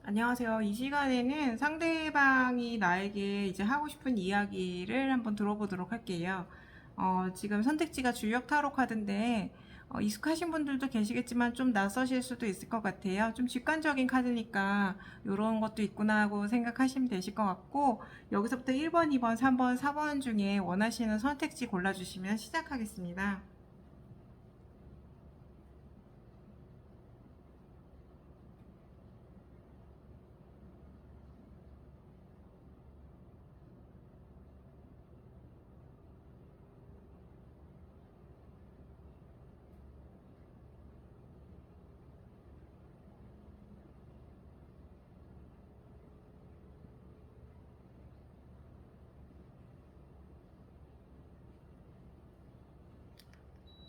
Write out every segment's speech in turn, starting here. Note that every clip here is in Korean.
안녕하세요. 이 시간에는 상대방이 나에게 이제 하고 싶은 이야기를 한번 들어보도록 할게요. 지금 선택지가 줄력 타로 카드인데, 익숙하신 분들도 계시겠지만 좀 낯서실 수도 있을 것 같아요. 좀 직관적인 카드니까 이런 것도 있구나 하고 생각하시면 되실 것 같고, 여기서부터 1번, 2번, 3번, 4번 중에 원하시는 선택지 골라주시면 시작하겠습니다.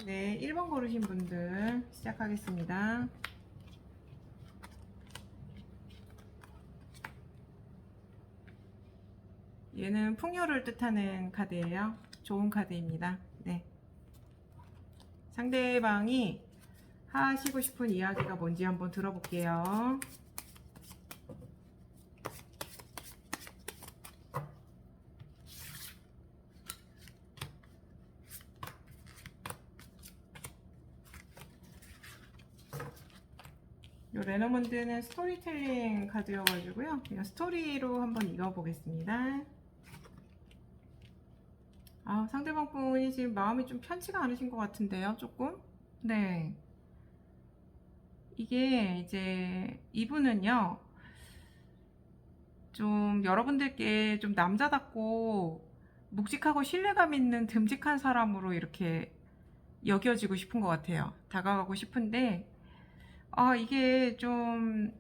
네, 1번 고르신 분들 시작하겠습니다. 얘는 풍요를 뜻하는 카드예요. 좋은 카드입니다. 네. 상대방이 하시고 싶은 이야기가 뭔지 한번 들어볼게요. 이 레너먼드는 스토리텔링 카드여가지고요. 그냥 스토리로 한번 읽어보겠습니다. 상대방 분이 지금 마음이 좀 편치가 않으신 것 같은데요, 조금? 네. 이게 이제 이분은요, 좀 여러분들께 좀 남자답고 묵직하고 신뢰감 있는 듬직한 사람으로 이렇게 여겨지고 싶은 것 같아요. 다가가고 싶은데, 이게 좀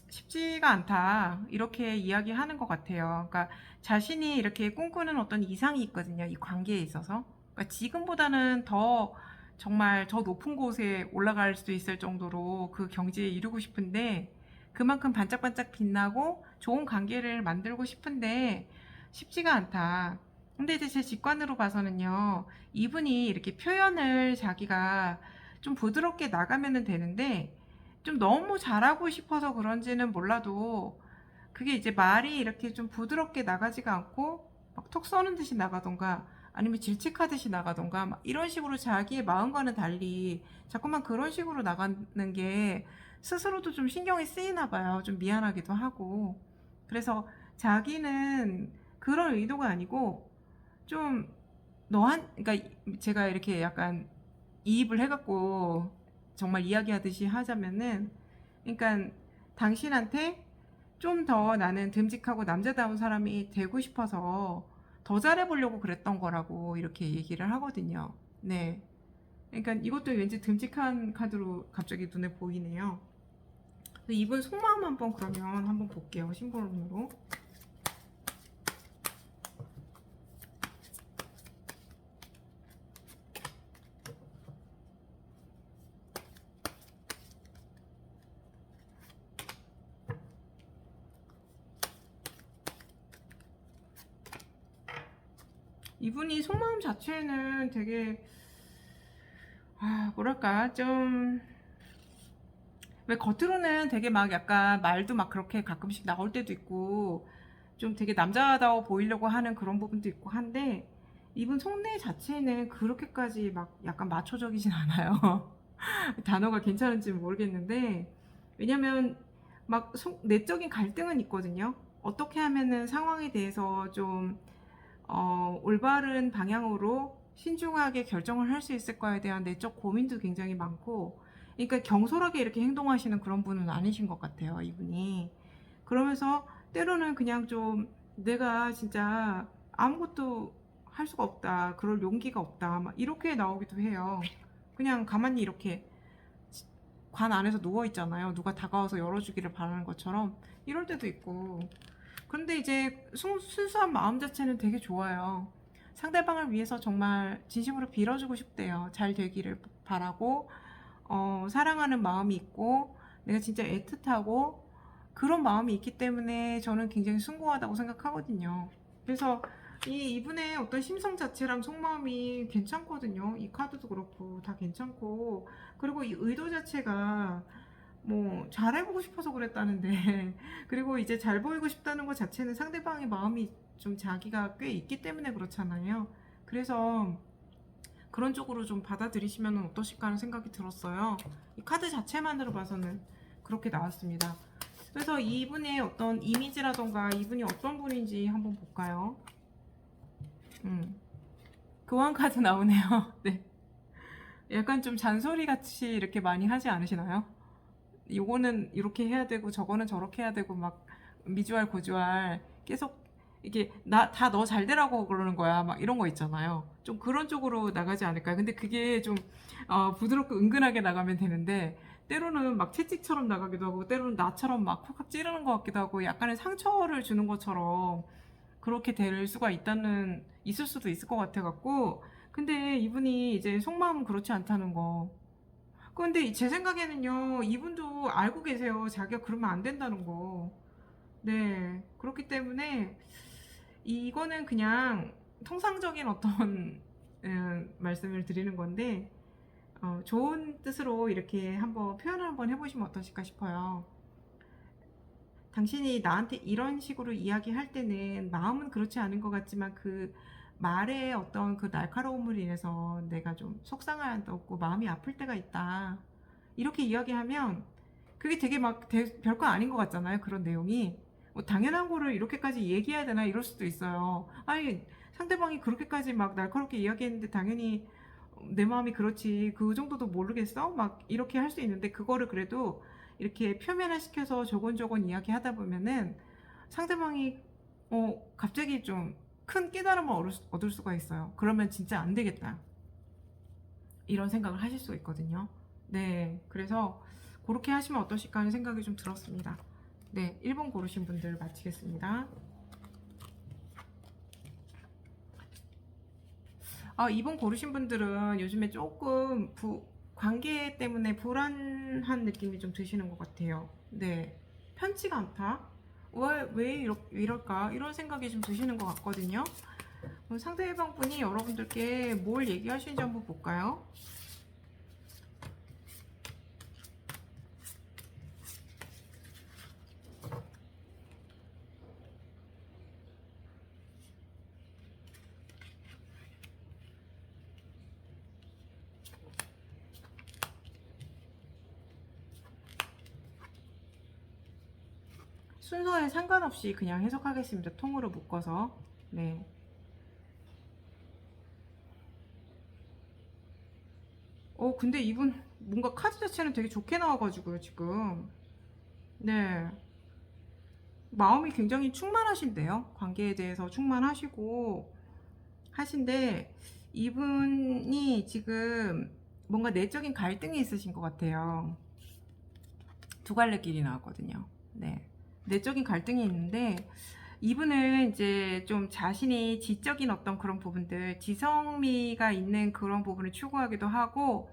쉽지가 않다. 이렇게 이야기하는 것 같아요. 그러니까 자신이 이렇게 꿈꾸는 어떤 이상이 있거든요. 이 관계에 있어서. 그러니까 지금보다는 더 정말 저 높은 곳에 올라갈 수 있을 정도로 그 경지에 이르고 싶은데 그만큼 반짝반짝 빛나고 좋은 관계를 만들고 싶은데 쉽지가 않다. 근데 이제 제 직관으로 봐서는요. 이분이 이렇게 표현을 자기가 좀 부드럽게 나가면 되는데 좀 너무 잘하고 싶어서 그런지는 몰라도 그게 이제 말이 이렇게 좀 부드럽게 나가지가 않고 막 톡 쏘는 듯이 나가던가 아니면 질책하듯이 나가던가 막 이런 식으로 자기의 마음과는 달리 자꾸만 그런 식으로 나가는 게 스스로도 좀 신경이 쓰이나 봐요. 좀 미안하기도 하고. 그래서 자기는 그런 의도가 아니고 좀 그러니까 제가 이렇게 약간 이입을 해갖고 정말 이야기하듯이 하자면은, 그러니까 당신한테 좀 더 나는 듬직하고 남자다운 사람이 되고 싶어서 더 잘해보려고 그랬던 거라고 이렇게 얘기를 하거든요. 네. 그러니까 이것도 왠지 듬직한 카드로 갑자기 눈에 보이네요. 이분 속마음 한번 그러면 한번 볼게요. 심볼론으로. 이분이 속마음 자체는 되게 뭐랄까 좀 왜 겉으로는 되게 막 약간 말도 막 그렇게 가끔씩 나올 때도 있고 좀 되게 남자다워 보이려고 하는 그런 부분도 있고 한데 이분 속내 자체는 그렇게까지 막 약간 마초적이진 않아요. 단어가 괜찮은지 모르겠는데 왜냐면 막 내적인 갈등은 있거든요. 어떻게 하면은 상황에 대해서 좀 올바른 방향으로 신중하게 결정을 할 수 있을까에 대한 내적 고민도 굉장히 많고, 그러니까 경솔하게 이렇게 행동하시는 그런 분은 아니신 것 같아요, 이분이. 그러면서 때로는 그냥 좀 내가 진짜 아무것도 할 수가 없다, 그럴 용기가 없다, 막 이렇게 나오기도 해요. 그냥 가만히 이렇게 관 안에서 누워 있잖아요. 누가 다가와서 열어주기를 바라는 것처럼 이럴 때도 있고. 그런데 이제 순수한 마음 자체는 되게 좋아요. 상대방을 위해서 정말 진심으로 빌어주고 싶대요. 잘 되기를 바라고, 사랑하는 마음이 있고, 내가 진짜 애틋하고, 그런 마음이 있기 때문에 저는 굉장히 숭고하다고 생각하거든요. 그래서 이분의 어떤 심성 자체랑 속마음이 괜찮거든요. 이 카드도 그렇고 다 괜찮고, 그리고 이 의도 자체가 뭐 잘해보고 싶어서 그랬다는데 그리고 이제 잘 보이고 싶다는 것 자체는 상대방의 마음이 좀 자기가 꽤 있기 때문에 그렇잖아요. 그래서 그런 쪽으로 좀 받아들이시면 어떠실까 하는 생각이 들었어요. 이 카드 자체만으로 봐서는 그렇게 나왔습니다. 그래서 이분의 어떤 이미지라던가 이분이 어떤 분인지 한번 볼까요? 교환 카드 나오네요. 네. 약간 좀 잔소리 같이 이렇게 많이 하지 않으시나요? 요거는 이렇게 해야 되고 저거는 저렇게 해야 되고 막 미주알 고주알 계속 이게 나 다 너 잘 되라고 그러는 거야 막 이런 거 있잖아요. 좀 그런 쪽으로 나가지 않을까요? 근데 그게 좀 부드럽고 은근하게 나가면 되는데 때로는 막 채찍처럼 나가기도 하고 때로는 나처럼 막 콕콕 찌르는 것 같기도 하고 약간의 상처를 주는 것처럼 그렇게 될 수가 있을 수도 있을 것 같아 갖고 근데 이분이 이제 속마음은 그렇지 않다는 거. 근데 제 생각에는요, 이분도 알고 계세요. 자기가 그러면 안 된다는 거. 네. 그렇기 때문에 이거는 그냥 통상적인 어떤 말씀을 드리는 건데, 좋은 뜻으로 이렇게 한번 표현을 한번 해보시면 어떠실까 싶어요. 당신이 나한테 이런 식으로 이야기할 때는 마음은 그렇지 않은 것 같지만 그 말의 어떤 그 날카로움으로 인해서 내가 좀 속상하고 마음이 아플 때가 있다. 이렇게 이야기하면 그게 되게 막 별거 아닌 것 같잖아요. 그런 내용이. 뭐 당연한 거를 이렇게까지 얘기해야 되나 이럴 수도 있어요. 아니, 상대방이 그렇게까지 막 날카롭게 이야기했는데 당연히 내 마음이 그렇지. 그 정도도 모르겠어? 막 이렇게 할 수 있는데 그거를 그래도 이렇게 표면화 시켜서 조곤조곤 이야기 하다 보면은 상대방이 갑자기 좀 큰 깨달음을 얻을 수가 있어요. 그러면 진짜 안 되겠다. 이런 생각을 하실 수 있거든요. 네, 그래서 그렇게 하시면 어떠실까 하는 생각이 좀 들었습니다. 네, 1번 고르신 분들 마치겠습니다. 2번 고르신 분들은 요즘에 조금 관계 때문에 불안한 느낌이 좀 드시는 것 같아요. 네, 편치가 않다. 왜 이럴까? 이런 생각이 좀 드시는 것 같거든요. 그럼 상대방 분이 여러분들께 뭘 얘기하시는지 한번 볼까요? 순서에 상관없이 그냥 해석하겠습니다. 통으로 묶어서. 네. 근데 이분 뭔가 카드 자체는 되게 좋게 나와가지고요, 지금. 네. 마음이 굉장히 충만하신데요. 관계에 대해서 충만하시고 하신데 이분이 지금 뭔가 내적인 갈등이 있으신 것 같아요. 두 갈래 길이 나왔거든요. 네. 내적인 갈등이 있는데 이분은 이제 좀 자신이 지적인 어떤 그런 부분들, 지성미가 있는 그런 부분을 추구하기도 하고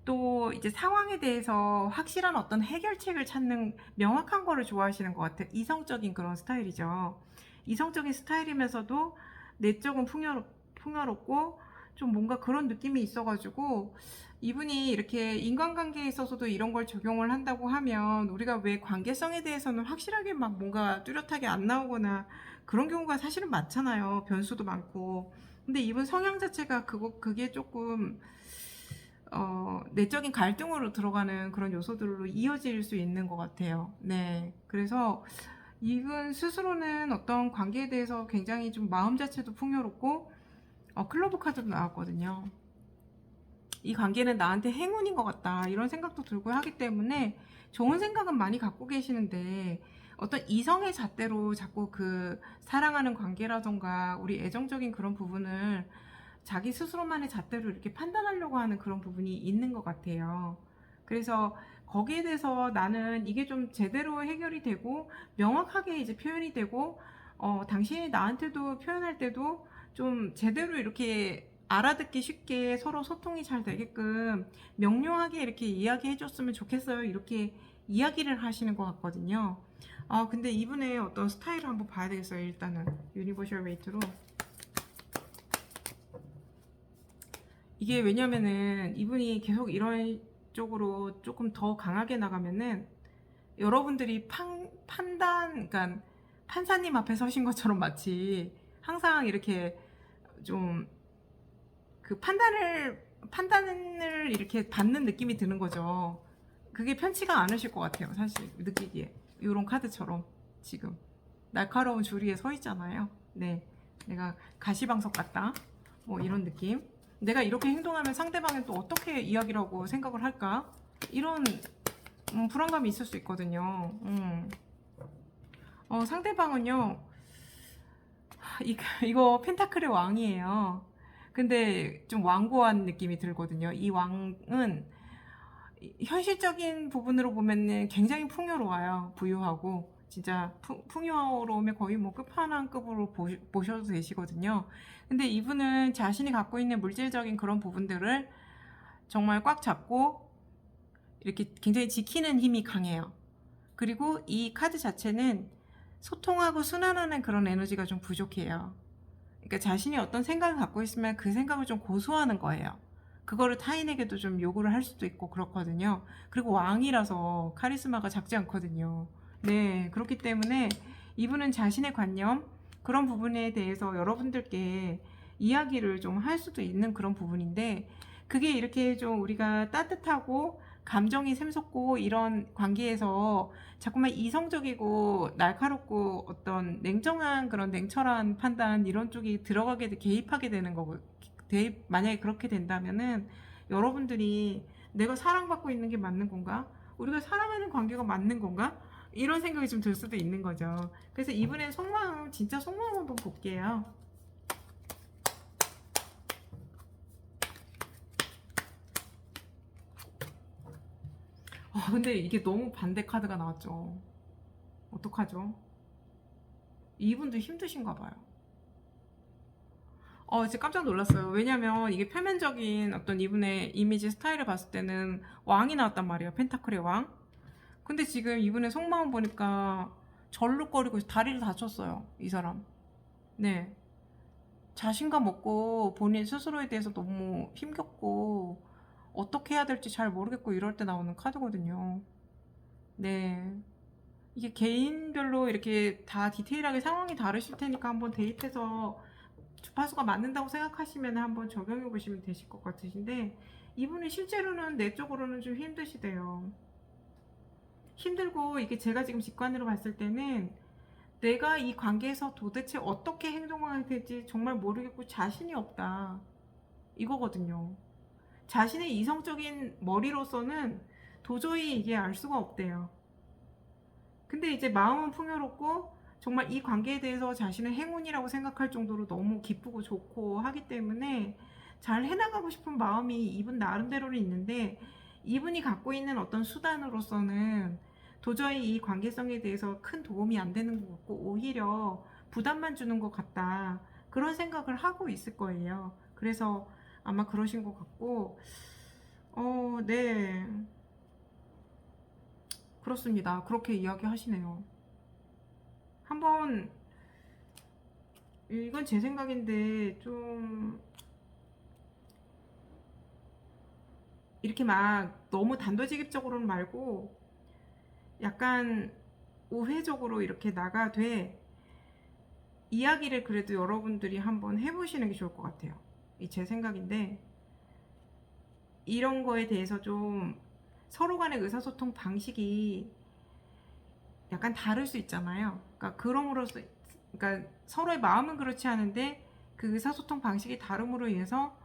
또 이제 상황에 대해서 확실한 어떤 해결책을 찾는 명확한 거를 좋아하시는 것 같아요. 이성적인 그런 스타일이죠. 이성적인 스타일이면서도 내적은 풍요롭고 좀 뭔가 그런 느낌이 있어가지고 이분이 이렇게 인간관계에 있어서도 이런 걸 적용을 한다고 하면 우리가 왜 관계성에 대해서는 확실하게 막 뭔가 뚜렷하게 안 나오거나 그런 경우가 사실은 많잖아요. 변수도 많고. 근데 이분 성향 자체가 그게 조금 내적인 갈등으로 들어가는 그런 요소들로 이어질 수 있는 것 같아요. 네. 그래서 이분 스스로는 어떤 관계에 대해서 굉장히 좀 마음 자체도 풍요롭고, 클로브 카드도 나왔거든요. 이 관계는 나한테 행운인 것 같다. 이런 생각도 들고 하기 때문에 좋은 생각은 많이 갖고 계시는데, 어떤 이성의 잣대로 자꾸 그 사랑하는 관계라던가 우리 애정적인 그런 부분을 자기 스스로만의 잣대로 이렇게 판단하려고 하는 그런 부분이 있는 것 같아요. 그래서 거기에 대해서 나는 이게 좀 제대로 해결이 되고 명확하게 이제 표현이 되고 당신이 나한테도 표현할 때도 좀 제대로 이렇게 알아듣기 쉽게 서로 소통이 잘 되게끔 명료하게 이렇게 이야기해 줬으면 좋겠어요. 이렇게 이야기를 하시는 것 같거든요. 근데 이분의 어떤 스타일을 한번 봐야 되겠어요. 일단은 유니버셜 웨이트로. 이게 왜냐면은 이분이 계속 이런 쪽으로 조금 더 강하게 나가면은 여러분들이 그러니까 판사님 앞에 서신 것처럼 마치 항상 이렇게 좀 그 판단을 이렇게 받는 느낌이 드는 거죠. 그게 편치가 않으실 것 같아요, 사실 느끼기에. 이런 카드처럼 지금 날카로운 줄 위에 서 있잖아요. 네, 내가 가시방석 같다, 뭐 이런 느낌. 내가 이렇게 행동하면 상대방은 또 어떻게 이야기라고 생각을 할까, 이런 불안감이 있을 수 있거든요. 상대방은요, 이거 펜타클의 왕이에요. 근데 좀 완고한 느낌이 들거든요. 이 왕은 현실적인 부분으로 보면은 굉장히 풍요로워요. 부유하고 진짜 풍요로우면 거의 뭐 끝판왕급으로 보셔도 되시거든요. 근데 이분은 자신이 갖고 있는 물질적인 그런 부분들을 정말 꽉 잡고 이렇게 굉장히 지키는 힘이 강해요. 그리고 이 카드 자체는 소통하고 순환하는 그런 에너지가 좀 부족해요. 그러니까 자신이 어떤 생각을 갖고 있으면 그 생각을 좀 고수하는 거예요. 그거를 타인에게도 좀 요구를 할 수도 있고 그렇거든요. 그리고 왕이라서 카리스마가 작지 않거든요. 네, 그렇기 때문에 이분은 자신의 관념, 그런 부분에 대해서 여러분들께 이야기를 좀 할 수도 있는 그런 부분인데, 그게 이렇게 좀 우리가 따뜻하고 감정이 샘솟고 이런 관계에서 자꾸만 이성적이고 날카롭고 어떤 냉정한 그런 냉철한 판단 이런 쪽이 들어가게 개입하게 되는 거고, 만약에 그렇게 된다면은 여러분들이 내가 사랑받고 있는 게 맞는 건가? 우리가 사랑하는 관계가 맞는 건가? 이런 생각이 좀 들 수도 있는 거죠. 그래서 이분의 속마음, 진짜 속마음 한번 볼게요. 근데 이게 너무 반대 카드가 나왔죠. 어떡하죠? 이분도 힘드신가 봐요. 진짜 깜짝 놀랐어요. 왜냐면 이게 표면적인 어떤 이분의 이미지 스타일을 봤을 때는 왕이 나왔단 말이에요. 펜타클의 왕. 근데 지금 이분의 속마음 보니까 절룩거리고 다리를 다쳤어요. 이 사람. 네. 자신감 없고 본인 스스로에 대해서 너무 힘겹고 어떻게 해야 될지 잘 모르겠고 이럴 때 나오는 카드거든요. 네. 이게 개인별로 이렇게 다 디테일하게 상황이 다르실 테니까 한번 대입해서 주파수가 맞는다고 생각하시면 한번 적용해 보시면 되실 것 같으신데, 이분은 실제로는 내적으로는 좀 힘드시대요. 힘들고, 이게 제가 지금 직관으로 봤을 때는 내가 이 관계에서 도대체 어떻게 행동해야 될지 정말 모르겠고 자신이 없다, 이거거든요. 자신의 이성적인 머리로서는 도저히 이게 알 수가 없대요. 근데 이제 마음은 풍요롭고 정말 이 관계에 대해서 자신의 행운이라고 생각할 정도로 너무 기쁘고 좋고 하기 때문에 잘 해나가고 싶은 마음이 이분 나름대로는 있는데, 이분이 갖고 있는 어떤 수단으로서는 도저히 이 관계성에 대해서 큰 도움이 안 되는 것 같고 오히려 부담만 주는 것 같다, 그런 생각을 하고 있을 거예요. 그래서 아마 그러신 것 같고, 네, 그렇습니다. 그렇게 이야기하시네요. 한번, 이건 제 생각인데 좀 이렇게 막 너무 단도직입적으로는 말고 약간 우회적으로 이렇게 나가되 이야기를 그래도 여러분들이 한번 해보시는 게 좋을 것 같아요. 이 제 생각인데, 이런 거에 대해서 좀 서로 간의 의사소통 방식이 약간 다를 수 있잖아요. 그러니까 그럼으로써, 그러니까 서로의 마음은 그렇지 않은데 그 의사소통 방식이 다름으로 인해서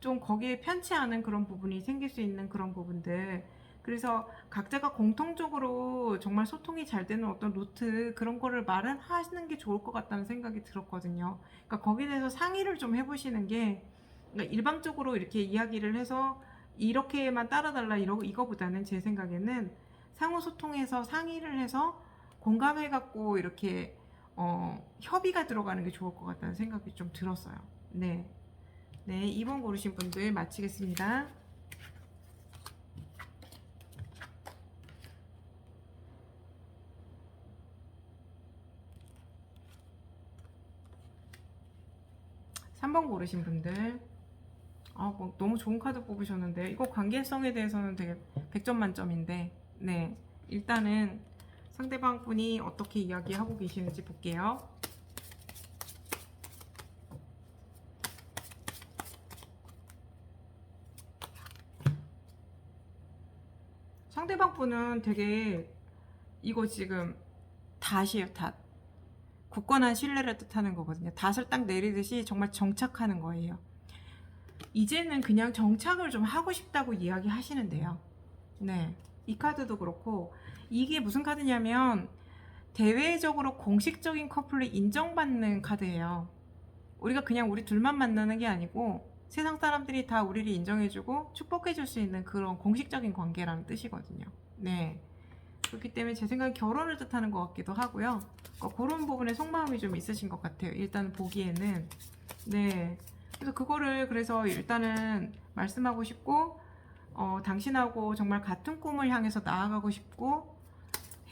좀 거기에 편치 않은 그런 부분이 생길 수 있는 그런 부분들. 그래서 각자가 공통적으로 정말 소통이 잘 되는 어떤 루트, 그런 거를 마련하시는 게 좋을 것 같다는 생각이 들었거든요. 그러니까 거기에 대해서 상의를 좀 해보시는 게, 그러니까 일방적으로 이렇게 이야기를 해서 이렇게만 따라달라 이거보다는 제 생각에는 상호 소통해서 상의를 해서 공감해갖고 이렇게 협의가 들어가는 게 좋을 것 같다는 생각이 좀 들었어요. 네. 네, 2번 고르신 분들 마치겠습니다. 3번 고르신 분들, 뭐 너무 좋은 카드 뽑으셨는데, 이거 관계성에 대해서는 되게 100점 만점인데, 네, 일단은 상대방 분이 어떻게 이야기하고 계시는지 볼게요. 상대방 분은 되게 이거 지금 닷이에요, 닷. 굳건한 신뢰를 뜻하는 거거든요. 닷을 딱 내리듯이 정말 정착하는 거예요. 이제는 그냥 정착을 좀 하고 싶다고 이야기 하시는데요. 네. 이 카드도 그렇고, 이게 무슨 카드냐면, 대외적으로 공식적인 커플을 인정받는 카드예요. 우리가 그냥 우리 둘만 만나는 게 아니고, 세상 사람들이 다 우리를 인정해주고 축복해줄 수 있는 그런 공식적인 관계라는 뜻이거든요. 네. 그렇기 때문에 제 생각엔 결혼을 뜻하는 것 같기도 하고요. 그런 부분에 속마음이 좀 있으신 것 같아요. 일단 보기에는. 네. 그래서 일단은 말씀하고 싶고, 당신하고 정말 같은 꿈을 향해서 나아가고 싶고,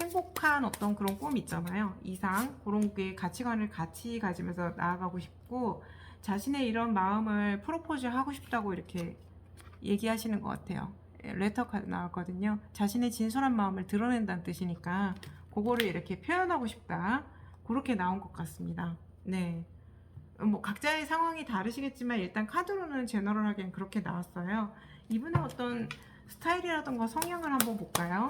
행복한 어떤 그런 꿈 있잖아요. 이상, 그런 게 가치관을 같이 가지면서 나아가고 싶고, 자신의 이런 마음을 프로포즈 하고 싶다고 이렇게 얘기하시는 것 같아요. 레터 카드 나왔거든요. 자신의 진솔한 마음을 드러낸다는 뜻이니까 그거를 이렇게 표현하고 싶다, 그렇게 나온 것 같습니다. 네. 뭐 각자의 상황이 다르시겠지만 일단 카드로는 제너럴하게 그렇게 나왔어요. 이분의 어떤 스타일이라던가 성향을 한번 볼까요?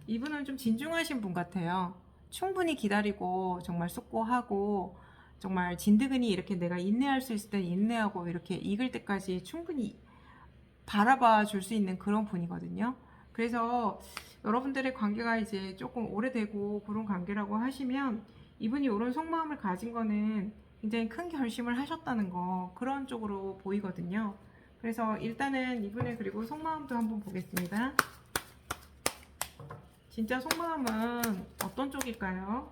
이분은 좀 진중하신 분 같아요. 충분히 기다리고 정말 숙고하고 정말 진드근히 이렇게 내가 인내할 수 있을 때 인내하고 이렇게 익을 때까지 충분히 바라봐 줄 수 있는 그런 분이거든요. 그래서 여러분들의 관계가 이제 조금 오래되고 그런 관계라고 하시면 이분이 이런 속마음을 가진 거는 굉장히 큰 결심을 하셨다는 거, 그런 쪽으로 보이거든요. 그래서 일단은 이분의 그리고 속마음도 한번 보겠습니다. 진짜 속마음은 어떤 쪽일까요?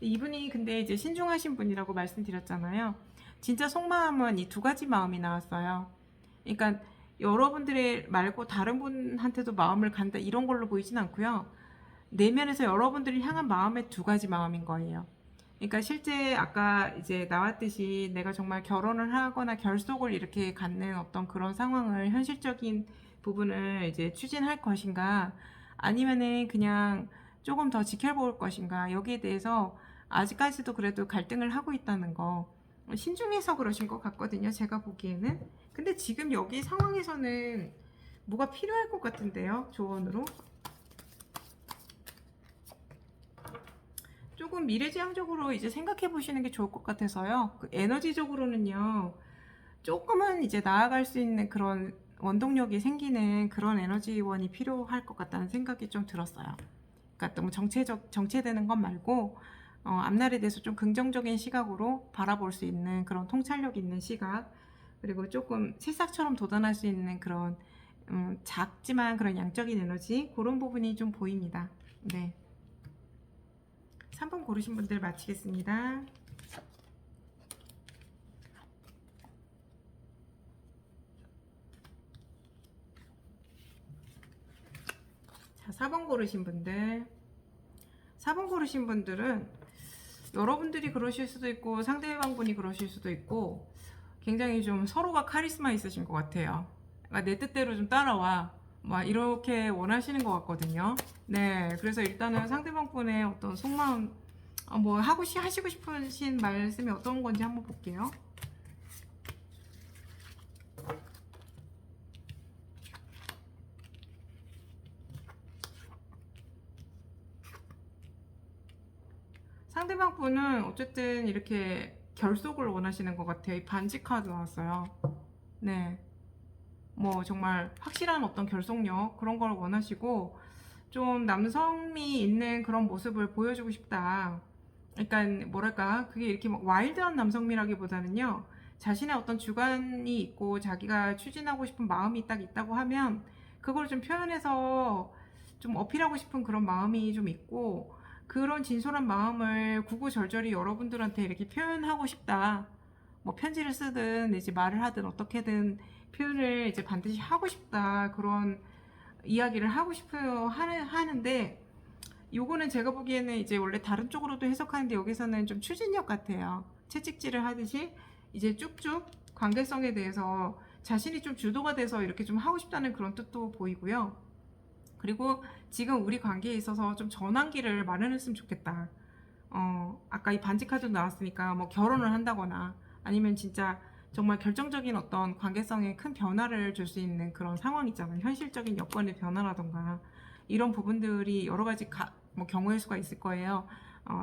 이분이 근데 이제 신중하신 분이라고 말씀드렸잖아요. 진짜 속마음은 이 두 가지 마음이 나왔어요. 그러니까 여러분들의 말고 다른 분한테도 마음을 간다 이런 걸로 보이진 않고요. 내면에서 여러분들을 향한 마음의 두 가지 마음인 거예요. 그러니까 실제 아까 이제 나왔듯이 내가 정말 결혼을 하거나 결속을 이렇게 갖는 어떤 그런 상황을, 현실적인 부분을 이제 추진할 것인가, 아니면은 그냥 조금 더 지켜볼 것인가, 여기에 대해서 아직까지도 그래도 갈등을 하고 있다는 거, 신중해서 그러신 것 같거든요, 제가 보기에는. 근데 지금 여기 상황에서는 뭐가 필요할 것 같은데요, 조언으로. 조금 미래지향적으로 이제 생각해 보시는 게 좋을 것 같아서요. 그 에너지적으로는요, 조금은 이제 나아갈 수 있는 그런 원동력이 생기는 그런 에너지원이 필요할 것 같다는 생각이 좀 들었어요. 그러니까 너무 정체되는 것 말고, 앞날에 대해서 좀 긍정적인 시각으로 바라볼 수 있는 그런 통찰력 있는 시각, 그리고 조금 새싹처럼 돋아날 수 있는 그런 작지만 그런 양적인 에너지, 그런 부분이 좀 보입니다. 네. 3번 고르신 분들 마치겠습니다. 자, 4번 고르신 분들. 4번 고르신 분들은 여러분들이 그러실 수도 있고 상대방분이 그러실 수도 있고, 굉장히 좀 서로가 카리스마 있으신 것 같아요. 그러니까 내 뜻대로 좀 따라와, 막 이렇게 원하시는 것 같거든요. 네, 그래서 일단은 상대방분의 어떤 속마음, 뭐 하시고 싶으신 말씀이 어떤 건지 한번 볼게요. 상대방 분은 어쨌든 이렇게 결속을 원하시는 것 같아요. 이 반지 카드 나왔어요. 네. 뭐 정말 확실한 어떤 결속력, 그런 걸 원하시고, 좀 남성미 있는 그런 모습을 보여주고 싶다. 그러니까 뭐랄까, 그게 이렇게 막 와일드한 남성미라기보다는요, 자신의 어떤 주관이 있고 자기가 추진하고 싶은 마음이 딱 있다고 하면 그걸 좀 표현해서 좀 어필하고 싶은 그런 마음이 좀 있고, 그런 진솔한 마음을 구구절절히 여러분들한테 이렇게 표현하고 싶다. 뭐 편지를 쓰든 이제 말을 하든 어떻게든 표현을 이제 반드시 하고 싶다, 그런 이야기를 하고 싶어요 하는데, 요거는 제가 보기에는 이제 원래 다른 쪽으로도 해석하는데 여기서는 좀 추진력 같아요. 채찍질을 하듯이 이제 쭉쭉 관계성에 대해서 자신이 좀 주도가 돼서 이렇게 좀 하고 싶다는 그런 뜻도 보이고요. 그리고 지금 우리 관계에 있어서 좀 전환기를 마련했으면 좋겠다. 아까 이 반지 카드 나왔으니까 뭐 결혼을 한다거나 아니면 진짜 정말 결정적인 어떤 관계성에 큰 변화를 줄 수 있는 그런 상황 있잖아요. 현실적인 여건의 변화라던가 이런 부분들이 여러 가지 뭐 경우의 수가 있을 거예요.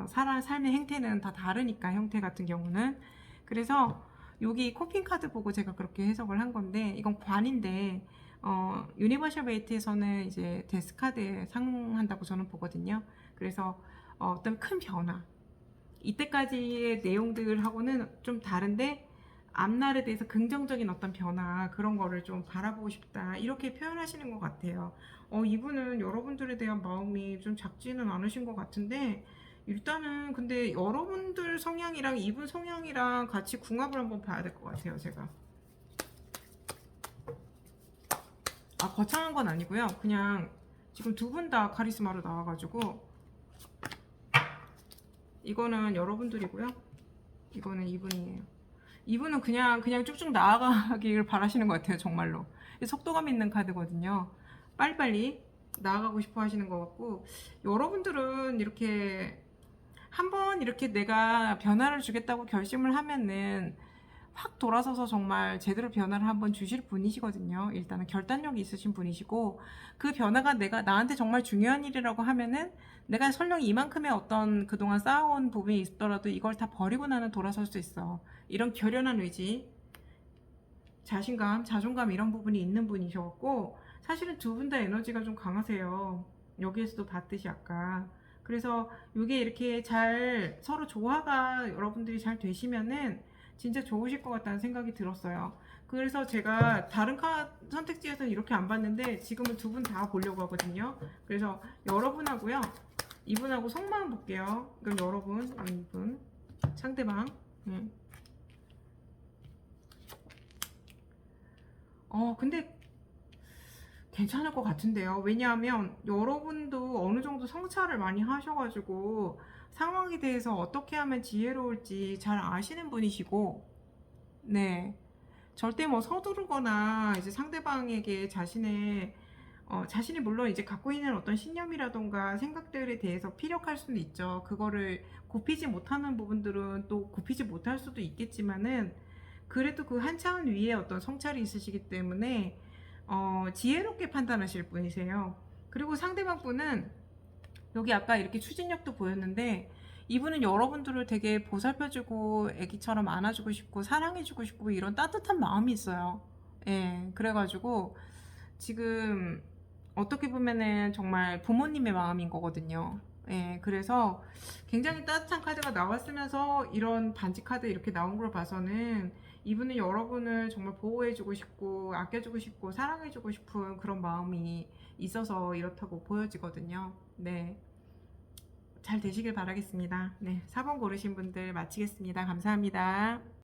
사람 삶의 행태는 다 다르니까 형태 같은 경우는. 그래서 여기 코핀 카드 보고 제가 그렇게 해석을 한 건데 이건 관인데 유니버셜 웨이트에서는 이제 데스 카드에 상응한다고 저는 보거든요. 그래서 어떤 큰 변화, 이때까지의 내용들하고는 좀 다른데 앞날에 대해서 긍정적인 어떤 변화 그런 거를 좀 바라보고 싶다 이렇게 표현하시는 것 같아요. 이분은 여러분들에 대한 마음이 좀 작지는 않으신 것 같은데 일단은 근데 여러분들 성향이랑 이분 성향이랑 같이 궁합을 한번 봐야 될 것 같아요. 제가 거창한 건 아니고요. 그냥 지금 두 분 다 카리스마로 나와가지고 이거는 여러분들이고요. 이거는 이분이에요. 이분은 그냥 쭉쭉 나아가기를 바라시는 것 같아요. 정말로 속도감 있는 카드거든요. 빨리빨리 나아가고 싶어 하시는 것 같고 여러분들은 이렇게 한번 이렇게 내가 변화를 주겠다고 결심을 하면은 확 돌아서서 정말 제대로 변화를 한번 주실 분이시거든요. 일단은 결단력이 있으신 분이시고 그 변화가 내가 나한테 정말 중요한 일이라고 하면은 내가 설령 이만큼의 어떤 그동안 쌓아온 부분이 있더라도 이걸 다 버리고 나는 돌아설 수 있어. 이런 결연한 의지, 자신감, 자존감 이런 부분이 있는 분이셨고 사실은 두 분 다 에너지가 좀 강하세요. 여기에서도 봤듯이 아까. 그래서 이게 이렇게 잘 서로 조화가 여러분들이 잘 되시면은 진짜 좋으실 것 같다는 생각이 들었어요. 그래서 제가 다른 선택지에서는 이렇게 안 봤는데 지금은 두 분 다 보려고 하거든요. 그래서 여러분하고요. 이분하고 속마음 볼게요. 그럼 여러분, 이분, 상대방. 근데 괜찮을 것 같은데요. 왜냐하면 여러분도 어느 정도 성찰을 많이 하셔가지고 상황에 대해서 어떻게 하면 지혜로울지 잘 아시는 분이시고, 네. 절대 뭐 서두르거나 이제 상대방에게 자신이 물론 이제 갖고 있는 어떤 신념이라던가 생각들에 대해서 피력할 수는 있죠. 그거를 굽히지 못하는 부분들은 또 굽히지 못할 수도 있겠지만은 그래도 그 한 차원 위에 어떤 성찰이 있으시기 때문에 지혜롭게 판단하실 분이세요. 그리고 상대방 분은 여기 아까 이렇게 추진력도 보였는데 이분은 여러분들을 되게 보살펴주고 애기처럼 안아주고 싶고 사랑해주고 싶고 이런 따뜻한 마음이 있어요. 예, 그래가지고 지금 어떻게 보면은 정말 부모님의 마음인 거거든요. 예, 그래서 굉장히 따뜻한 카드가 나왔으면서 이런 반지 카드 이렇게 나온 걸 봐서는 이분은 여러분을 정말 보호해주고 싶고 아껴주고 싶고 사랑해주고 싶은 그런 마음이 있어서 이렇다고 보여지거든요. 네. 잘 되시길 바라겠습니다. 네, 4번 고르신 분들 마치겠습니다. 감사합니다.